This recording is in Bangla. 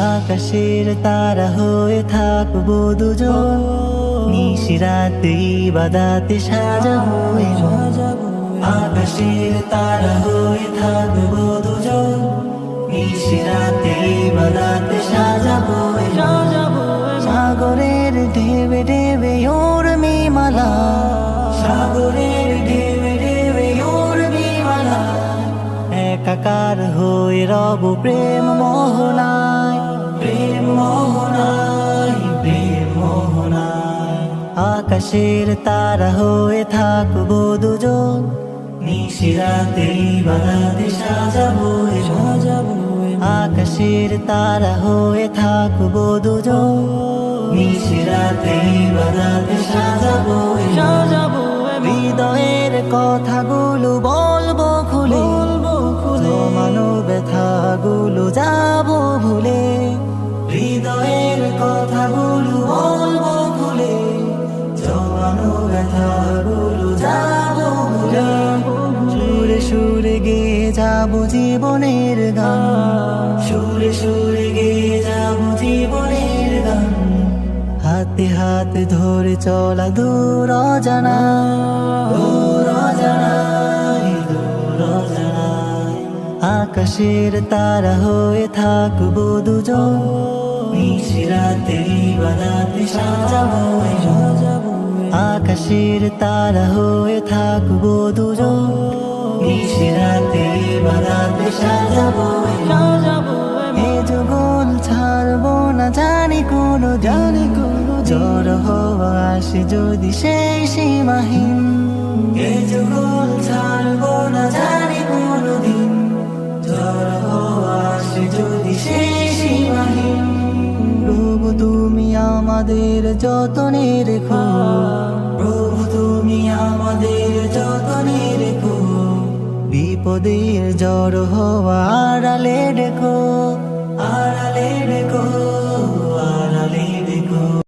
আকাশের তারা হয়ে থাকবো দুজন, নিশিরাতে ইবাদতে সাজাবো মন। আকাশের তারা হয়ে থাকবো দুজন, নিশিরাতে ইবাদতে সাজাবো মন। সাগরের ঢেবে ঢেবে উড়বে মালা, সাগরের ঢেবে ঢেবে উড়বে মালা। একাকার হয়ে রব প্রেম মোহনায়, প্রেম মোহনায়, প্রেম মোহনায়। আকাশের তারা হয়ে থাকবো দুজন, নিশিরাতে ইবাদতে সাজাবো সাজাবো। আকাশের তারা হয়ে থাকবো দুজন, নিশিরাতে ইবাদতে সাজাবো সাজাবো। হৃদয়ের কথাগুলো বলবো খুলে, জমানো ব্যথাগুলো যাবো ভুলে। হৃদয়ের কথাগুলো বলবো খুলে, জমানো ব্যথাগুলো যাবো ভুলে। সুরে সুরে গেয়ে যাবো জীবনের গান, সুরে সুরে গেয়ে যাবো জীবনের গান। হাতে হাতে ধরে চলা দূর অজানা, দূর অজানায়, দূর অজানায়। আকাশের তারা হয়ে থাকবো দুজন, নিশিরাতে ইবাদতে সাজাবো সাজাবো। আকাশের তারা হয়ে থাকবো দুজন, নিশিরাতে ইবাদতে সাজাবো সাজাবো। এ যুগল ছাড়বো না জানি কোনো জানি কোনো, ঝড় হওয়া আসে যদি সেই সীমাহীন। এ যুগল ছাড়বো না জানি কোনো দিন, ঝড় হওয়া আসে যদি সেই সীমাহীন। প্রভু তুমি আমাদের যতনে রেখো, প্রভু তুমি আমাদের যতনে রেখো। বিপদের ঝড় হওয়া আড়ালে রেখো, আড়ালে রেখো।